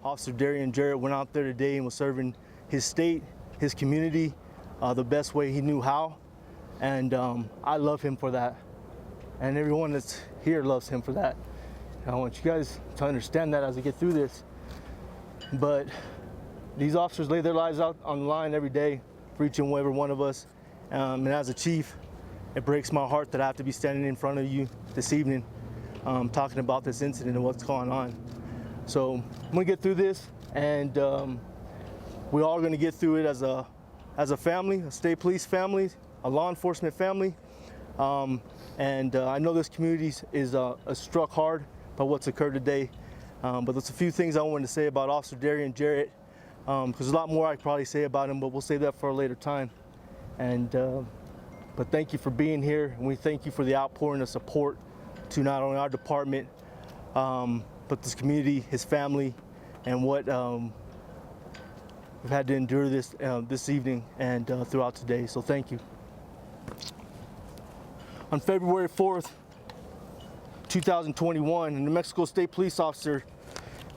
Officer Darian Jarrett went out there today and was serving his state, his community, the best way he knew how. And I love him for that. And everyone that's here loves him for that. And I want you guys to understand that as we get through this. But these officers lay their lives out on the line every day for each and every one of us. And as a chief, it breaks my heart that I have to be standing in front of you this evening talking about this incident and what's going on. So I'm gonna get through this, and we're all gonna get through it as a family, a state police family, a law enforcement family. And I know this community is struck hard by what's occurred today. But there's a few things I wanted to say about Officer Darian Jarrett, because there's a lot more I could probably say about him, but we'll save that for a later time. And but thank you for being here, and we thank you for the outpouring of support to not only our department, but this community, his family, and what we've had to endure this evening and throughout today. So thank you. On February 4th, 2021, a New Mexico State Police Officer,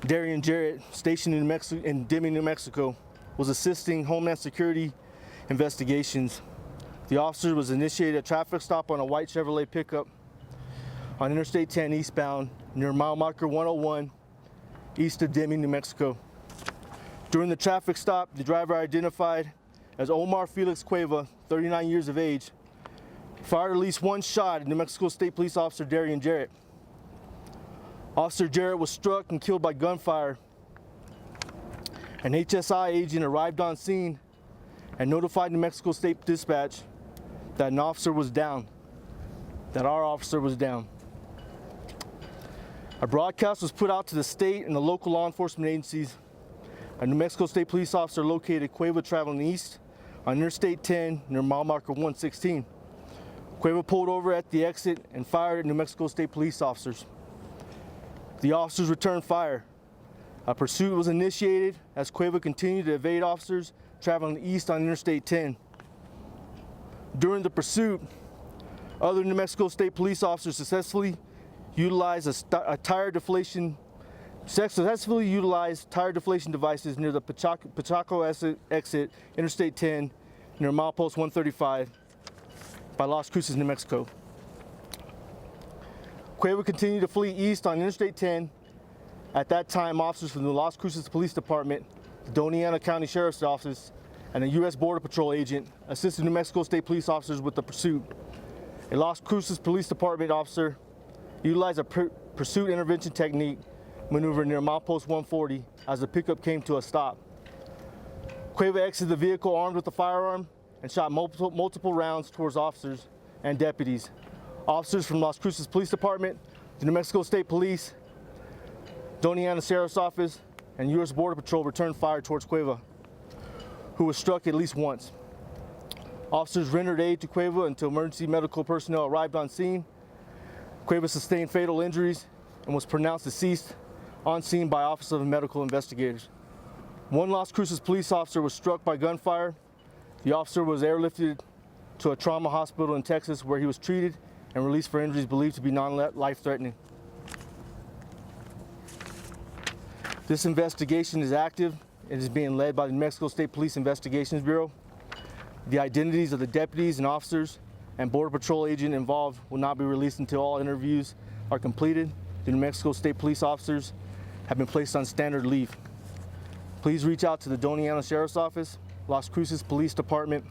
Darian Jarrett, stationed in Deming, New Mexico, was assisting Homeland Security investigations. The officer was initiated a traffic stop on a white Chevrolet pickup on Interstate 10 eastbound near mile marker 101, east of Deming, New Mexico. During the traffic stop, the driver, identified as Omar Felix Cueva, 39 years of age, fired at least one shot at New Mexico State Police Officer Darian Jarrett. Officer Jarrett was struck and killed by gunfire. An HSI agent arrived on scene and notified New Mexico State Dispatch that an officer was down, that our officer was down. A broadcast was put out to the state and the local law enforcement agencies. A New Mexico State Police officer located Cueva traveling east on Interstate 10 near mile marker 116. Cueva pulled over at the exit and fired at New Mexico State Police officers. The officers returned fire. A pursuit was initiated as Cueva continued to evade officers traveling east on Interstate 10. During the pursuit, other New Mexico State Police officers successfully utilized tire deflation devices near the Pachaco exit, Interstate 10, near milepost 135 by Las Cruces, New Mexico. Cueva continued to flee east on Interstate 10. At that time, officers from the Las Cruces Police Department, the Doña Ana County Sheriff's Office, and a U.S. Border Patrol agent assisted New Mexico State Police officers with the pursuit. A Las Cruces Police Department officer utilized a pursuit intervention technique maneuver near milepost 140 as the pickup came to a stop. Cueva exited the vehicle armed with a firearm and shot multiple rounds towards officers and deputies. Officers from Las Cruces Police Department, the New Mexico State Police, Doña Ana Sheriff's Office, and U.S. Border Patrol returned fire towards Cueva, who was struck at least once. Officers rendered aid to Cueva until emergency medical personnel arrived on scene. Cueva sustained fatal injuries and was pronounced deceased on scene by Office of Medical Investigators. One Las Cruces police officer was struck by gunfire. The officer was airlifted to a trauma hospital in Texas where he was treated and released for injuries believed to be non-life-threatening. This investigation is active. It is being led by the New Mexico State Police Investigations Bureau. The identities of the deputies and officers and Border Patrol agent involved will not be released until all interviews are completed. The New Mexico State Police officers have been placed on standard leave. Please reach out to the Doña Ana Sheriff's Office, Las Cruces Police Department,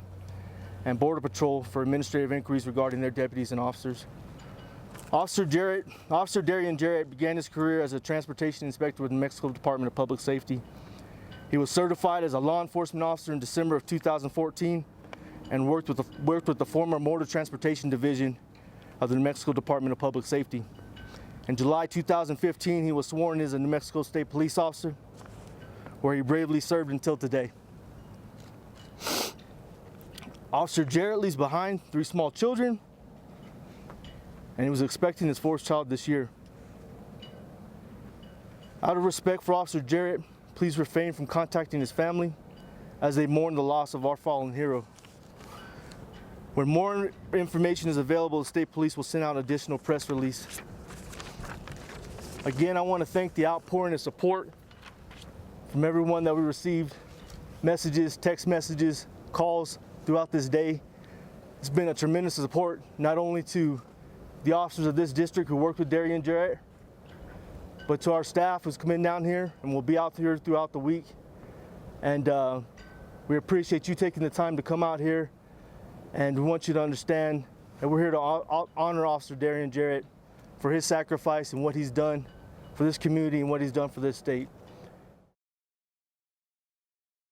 and Border Patrol for administrative inquiries regarding their deputies and officers. Officer Darian Jarrett began his career as a transportation inspector with the New Mexico Department of Public Safety. He was certified as a law enforcement officer in December of 2014 and worked with the former Motor Transportation Division of the New Mexico Department of Public Safety. In July 2015, he was sworn as a New Mexico State Police officer, where he bravely served until today. Officer Jarrett leaves behind 3 small children, and he was expecting his 4th child this year. Out of respect for Officer Jarrett, please refrain from contacting his family as they mourn the loss of our fallen hero. When more information is available, the state police will send out an additional press release. Again, I want to thank the outpouring of support from everyone that we received, messages, text messages, calls throughout this day. It's been a tremendous support, not only to the officers of this district who worked with Darian Jarrett, but to our staff who's come in down here and will be out here throughout the week. And we appreciate you taking the time to come out here, and we want you to understand that we're here to honor Officer Darian Jarrett for his sacrifice and what he's done for this community and what he's done for this state.